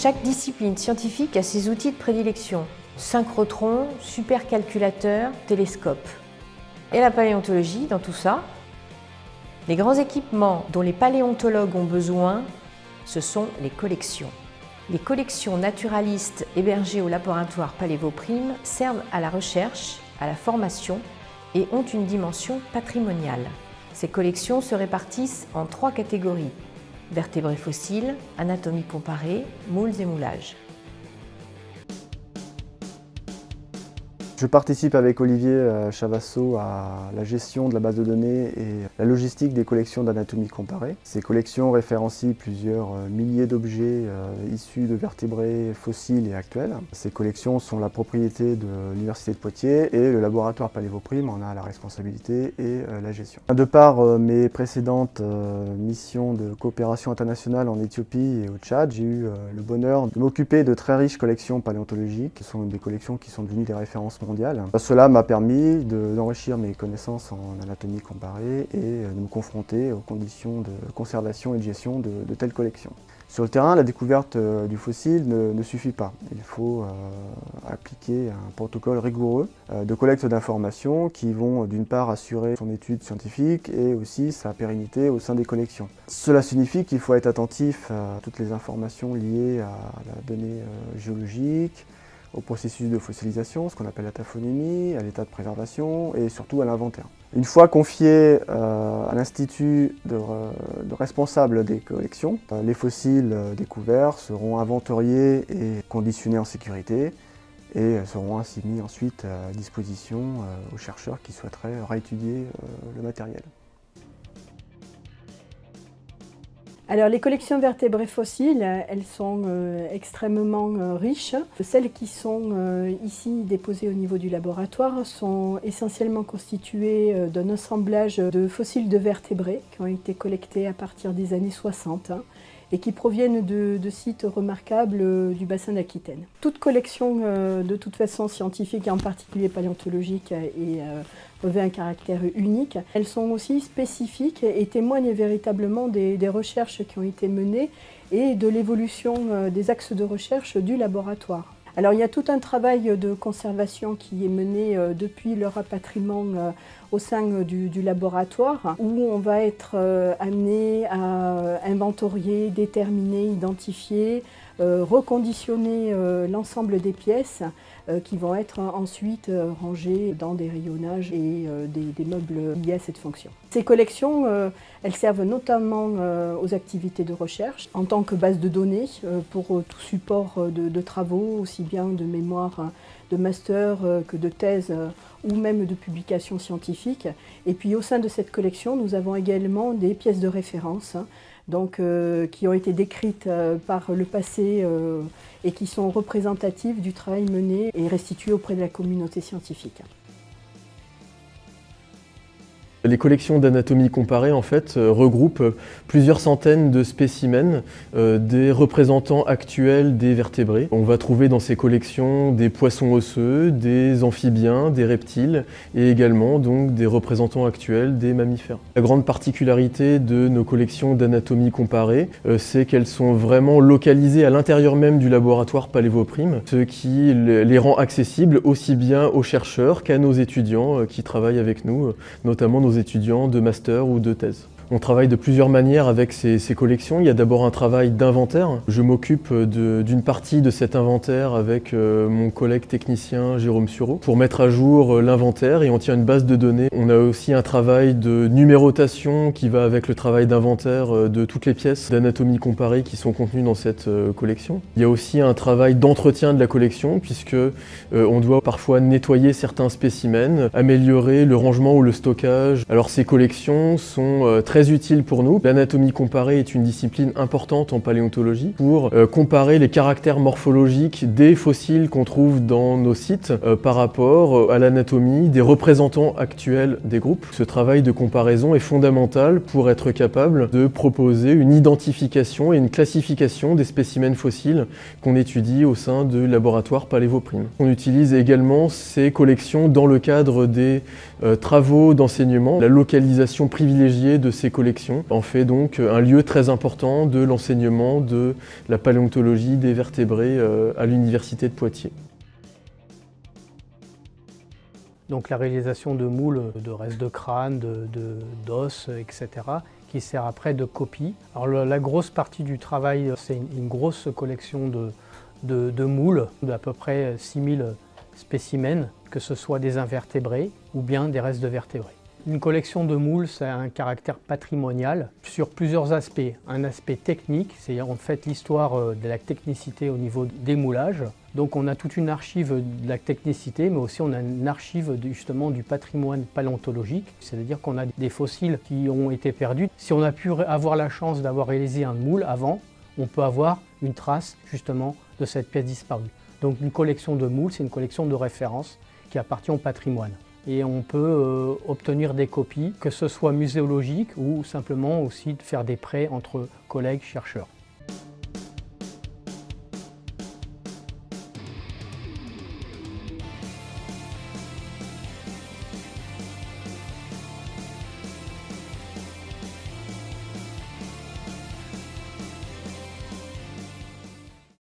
Chaque discipline scientifique a ses outils de prédilection. Synchrotron, supercalculateur, télescope. Et la paléontologie dans tout ça? Les grands équipements dont les paléontologues ont besoin, ce sont les collections. Les collections naturalistes hébergées au laboratoire Palévoprime servent à la recherche, à la formation et ont une dimension patrimoniale. Ces collections se répartissent en 3 catégories: vertébrés fossiles, anatomie comparée, moules et moulages. Je participe avec Olivier Chavasso à la gestion de la base de données et la logistique des collections d'anatomie comparée. Ces collections référencient plusieurs milliers d'objets issus de vertébrés fossiles et actuels. Ces collections sont la propriété de l'Université de Poitiers et le laboratoire Palévoprime en a la responsabilité et la gestion. De par mes précédentes missions de coopération internationale en Éthiopie et au Tchad, j'ai eu le bonheur de m'occuper de très riches collections paléontologiques. Ce sont des collections qui sont devenues des références mondiale. Cela m'a permis d'enrichir mes connaissances en anatomie comparée et de me confronter aux conditions de conservation et de gestion de telles collections. Sur le terrain, la découverte du fossile ne suffit pas. Il faut appliquer un protocole rigoureux de collecte d'informations qui vont d'une part assurer son étude scientifique et aussi sa pérennité au sein des collections. Cela signifie qu'il faut être attentif à toutes les informations liées à la donnée géologique, au processus de fossilisation, ce qu'on appelle la taphonomie, à l'état de préservation et surtout à l'inventaire. Une fois confiés à l'institut de responsable des collections, les fossiles découverts seront inventoriés et conditionnés en sécurité et seront ainsi mis ensuite à disposition aux chercheurs qui souhaiteraient réétudier le matériel. Alors les collections vertébrés fossiles, elles sont extrêmement riches. Celles qui sont ici déposées au niveau du laboratoire sont essentiellement constituées d'un assemblage de fossiles de vertébrés qui ont été collectés à partir des années 60 et qui proviennent de sites remarquables du bassin d'Aquitaine. Toute collection de toute façon scientifique et en particulier paléontologique revêt un caractère unique. Elles sont aussi spécifiques et témoignent véritablement des recherches qui ont été menées et de l'évolution des axes de recherche du laboratoire. Alors il y a tout un travail de conservation qui est mené depuis le rapatriement au sein du laboratoire où on va être amené à inventorier, déterminer, identifier, reconditionner l'ensemble des pièces qui vont être ensuite rangées dans des rayonnages et des meubles liés à cette fonction. Ces collections, elles servent notamment aux activités de recherche en tant que base de données pour tout support de travaux, aussi bien de mémoire de master que de thèse ou même de publications scientifiques. Et puis au sein de cette collection, nous avons également des pièces de référence qui ont été décrites par le passé et qui sont représentatives du travail mené et restituées auprès de la communauté scientifique. Les collections d'anatomie comparée en fait regroupent plusieurs centaines de spécimens des représentants actuels des vertébrés. On va trouver dans ces collections des poissons osseux, des amphibiens, des reptiles et également donc des représentants actuels des mammifères. La grande particularité de nos collections d'anatomie comparée, c'est qu'elles sont vraiment localisées à l'intérieur même du laboratoire Palévoprime, ce qui les rend accessibles aussi bien aux chercheurs qu'à nos étudiants qui travaillent avec nous, notamment nos étudiants de master ou de thèse. On travaille de plusieurs manières avec ces collections. Il y a d'abord un travail d'inventaire. Je m'occupe d'une partie de cet inventaire avec mon collègue technicien Jérôme Sureau pour mettre à jour l'inventaire et on tient une base de données. On a aussi un travail de numérotation qui va avec le travail d'inventaire de toutes les pièces d'anatomie comparée qui sont contenues dans cette collection. Il y a aussi un travail d'entretien de la collection puisque on doit parfois nettoyer certains spécimens, améliorer le rangement ou le stockage. Alors ces collections sont très utile pour nous. L'anatomie comparée est une discipline importante en paléontologie pour comparer les caractères morphologiques des fossiles qu'on trouve dans nos sites par rapport à l'anatomie des représentants actuels des groupes. Ce travail de comparaison est fondamental pour être capable de proposer une identification et une classification des spécimens fossiles qu'on étudie au sein du laboratoire Palévoprime. On utilise également ces collections dans le cadre des travaux d'enseignement, la localisation privilégiée de ces ces collections en fait donc un lieu très important de l'enseignement de la paléontologie des vertébrés à l'université de Poitiers. Donc la réalisation de moules de restes de crâne, d'os, etc., qui sert après de copie. Alors la grosse partie du travail, c'est une grosse collection de moules, d'à peu près 6000 spécimens, que ce soit des invertébrés ou bien des restes de vertébrés. Une collection de moules, ça a un caractère patrimonial sur plusieurs aspects. Un aspect technique, c'est en fait l'histoire de la technicité au niveau des moulages. Donc on a toute une archive de la technicité, mais aussi on a une archive justement du patrimoine paléontologique, c'est-à-dire qu'on a des fossiles qui ont été perdus. Si on a pu avoir la chance d'avoir réalisé un moule avant, on peut avoir une trace justement de cette pièce disparue. Donc une collection de moules, c'est une collection de référence qui appartient au patrimoine. Et on peut obtenir des copies, que ce soit muséologiques ou simplement aussi faire des prêts entre collègues chercheurs.